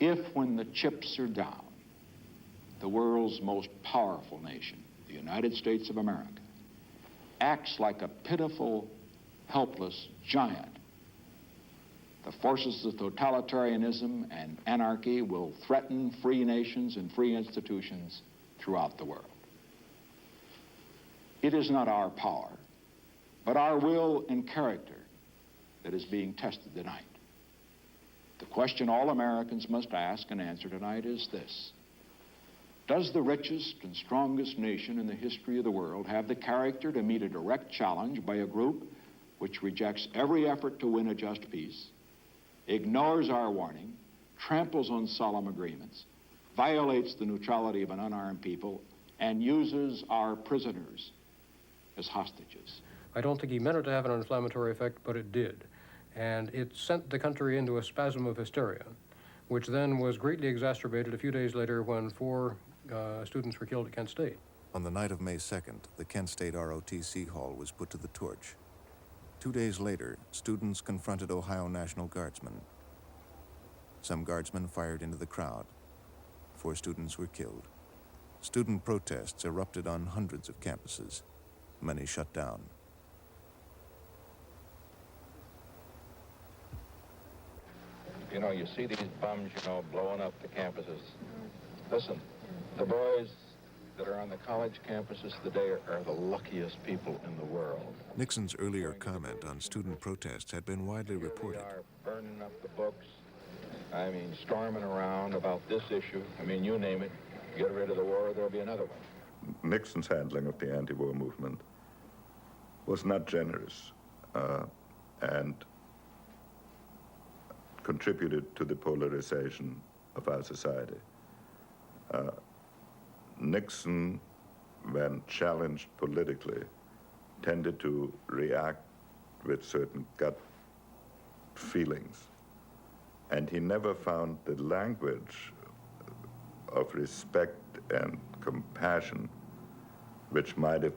If, when the chips are down, the world's most powerful nation, the United States of America, acts like a pitiful, helpless giant, the forces of totalitarianism and anarchy will threaten free nations and free institutions throughout the world. It is not our power, but our will and character that is being tested tonight. The question all Americans must ask and answer tonight is this: does the richest and strongest nation in the history of the world have the character to meet a direct challenge by a group which rejects every effort to win a just peace, ignores our warning, tramples on solemn agreements, violates the neutrality of an unarmed people, and uses our prisoners as hostages? I don't think he meant it to have an inflammatory effect, but it did. And it sent the country into a spasm of hysteria, which then was greatly exacerbated a few days later when 4 students were killed at Kent State. On the night of May 2nd, the Kent State ROTC hall was put to the torch. 2 days later, students confronted Ohio National Guardsmen. Some guardsmen fired into the crowd. 4 students were killed. Student protests erupted on hundreds of campuses, many shut down. You know, you see these bums, blowing up the campuses. Listen, the boys that are on the college campuses today are the luckiest people in the world. Nixon's earlier comment on student protests had been widely reported. They are burning up the books. I mean, storming around about this issue. I mean, you name it. Get rid of the war, there'll be another one. Nixon's handling of the anti-war movement was not generous and contributed to the polarization of our society. Nixon, when challenged politically, tended to react with certain gut feelings. And he never found the language of respect and compassion which might have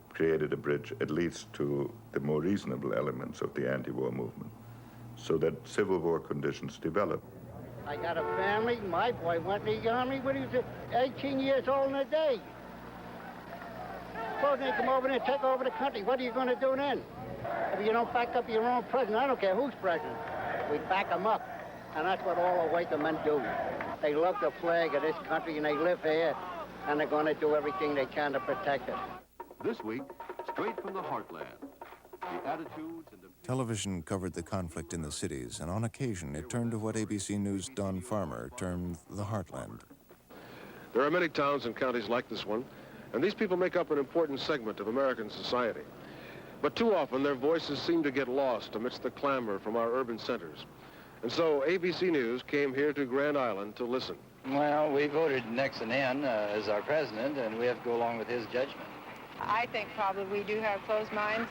created a bridge at least to the more reasonable elements of the anti-war movement, so that Civil War conditions developed. I got a family. My boy went in the army when he was 18 years old in a day. Suppose they come over and take over the country. What are you going to do then? If you don't back up your own president, I don't care who's president. We back them up. And that's what all the white men do. They love the flag of this country and they live here. And they're going to do everything they can to protect it. This week, straight from the heartland, the attitudes and the... Television covered the conflict in the cities, and on occasion it turned to what ABC News' Don Farmer termed the heartland. There are many towns and counties like this one, and these people make up an important segment of American society. But too often their voices seem to get lost amidst the clamor from our urban centers. And so ABC News came here to Grand Island to listen. Well, we voted Nixon in as our president, and we have to go along with his judgment. I think probably we do have closed minds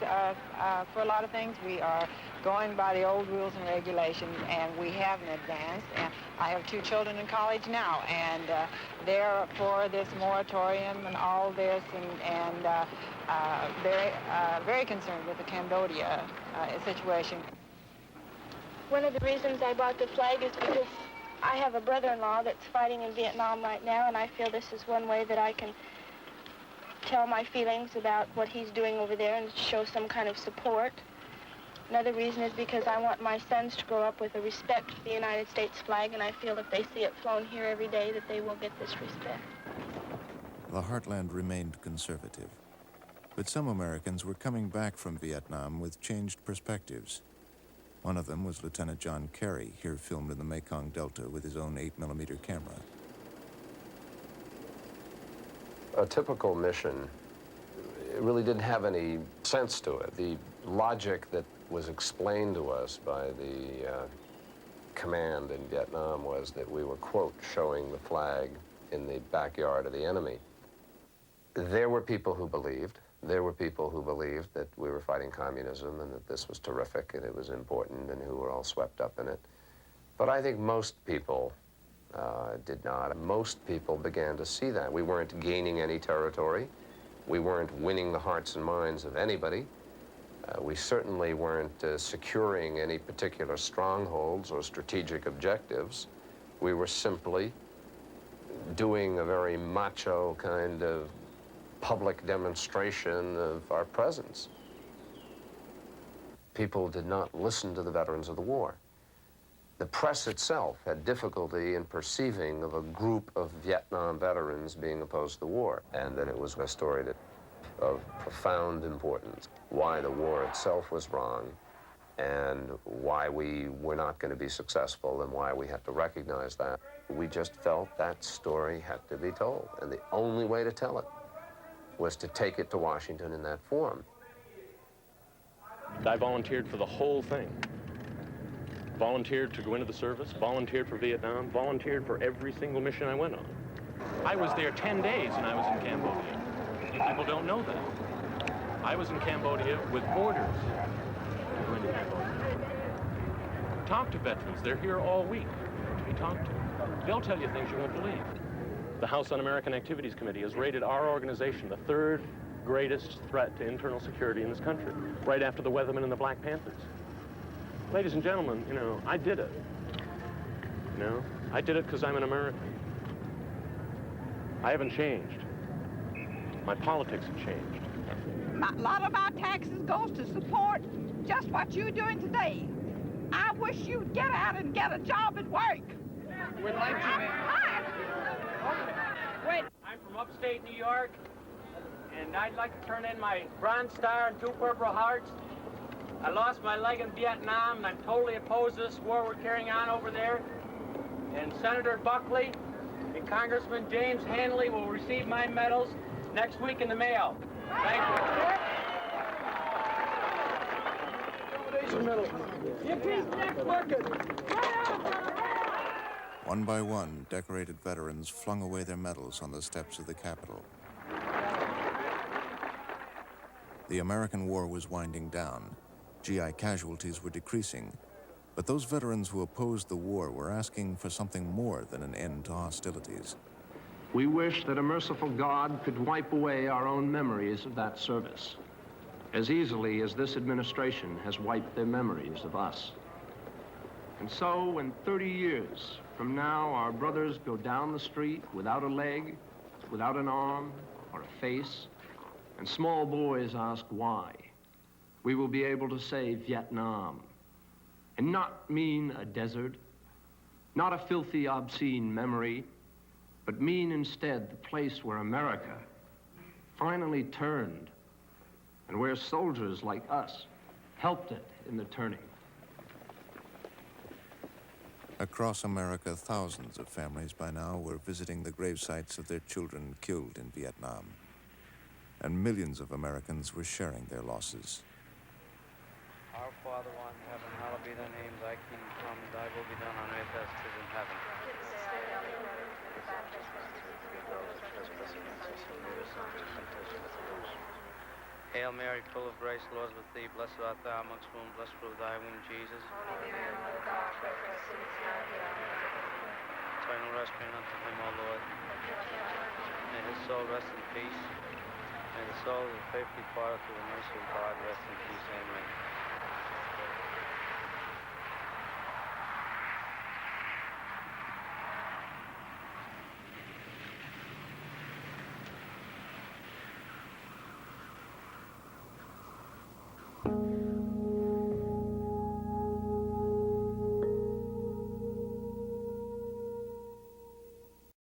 for a lot of things. We are going by the old rules and regulations, and we haven't advanced. And I have 2 children in college now, and they're for this moratorium and all this, and very concerned with the Cambodia situation. One of the reasons I bought the flag is because I have a brother-in-law that's fighting in Vietnam right now, and I feel this is one way that I can tell my feelings about what he's doing over there and show some kind of support. Another reason is because I want my sons to grow up with a respect for the United States flag, and I feel if they see it flown here every day that they will get this respect. The heartland remained conservative, but some Americans were coming back from Vietnam with changed perspectives. One of them was Lieutenant John Kerry, here filmed in the Mekong Delta with his own 8mm camera. A typical mission, it really didn't have any sense to it. The logic that was explained to us by the command in Vietnam was that we were, quote, showing the flag in the backyard of the enemy. There were people who believed. There were people who believed that we were fighting communism and that this was terrific and it was important, and who were all swept up in it. But I think most people did not. Most people began to see that. We weren't gaining any territory. We weren't winning the hearts and minds of anybody. We certainly weren't securing any particular strongholds or strategic objectives. We were simply doing a very macho kind of public demonstration of our presence. People did not listen to the veterans of the war. The press itself had difficulty in perceiving of a group of Vietnam veterans being opposed to the war, and that it was a story of profound importance. Why the war itself was wrong, and why we were not going to be successful, and why we had to recognize that. We just felt that story had to be told, and the only way to tell it was to take it to Washington in that form. I volunteered for the whole thing. Volunteered to go into the service, volunteered for Vietnam, volunteered for every single mission I went on. I was there 10 days and I was in Cambodia. People don't know that. I was in Cambodia with orders to go into Cambodia. Talk to veterans. They're here all week to be talked to. They'll tell you things you won't believe. The House Un-American Activities Committee has rated our organization the third greatest threat to internal security in this country, right after the Weathermen and the Black Panthers. Ladies and gentlemen, you know, I did it. You know, I did it because I'm an American. I haven't changed. My politics have changed. A lot of our taxes goes to support just what you're doing today. I wish you'd get out and get a job and work. We'd like to, ma'am. Wait. I'm from upstate New York, and I'd like to turn in my Bronze Star and 2 Purple Hearts. I lost my leg in Vietnam, and I'm totally opposed to this war we're carrying on over there. And Senator Buckley and Congressman James Hanley will receive my medals next week in the mail. Thank you. One by one, decorated veterans flung away their medals on the steps of the Capitol. The American war was winding down. GI casualties were decreasing. But those veterans who opposed the war were asking for something more than an end to hostilities. We wish that a merciful God could wipe away our own memories of that service, as easily as this administration has wiped their memories of us. And so, when 30 years from now our brothers go down the street without a leg, without an arm, or a face, and small boys ask why, we will be able to say Vietnam, and not mean a desert, not a filthy, obscene memory, but mean instead the place where America finally turned, and where soldiers like us helped it in the turning. Across America, thousands of families by now were visiting the grave sites of their children killed in Vietnam. And millions of Americans were sharing their losses. Our Father who art in heaven, hallowed be thy name. Thy kingdom come, thy will be done on earth as it is in heaven. Hail Mary, full of grace, the Lord is with thee. Blessed art thou amongst women, blessed fruit of thy womb, Jesus. Eternal rest be unto him, O Lord. May his soul rest in peace. May the soul of the faithful departed through the mercy of God rest in peace. Amen.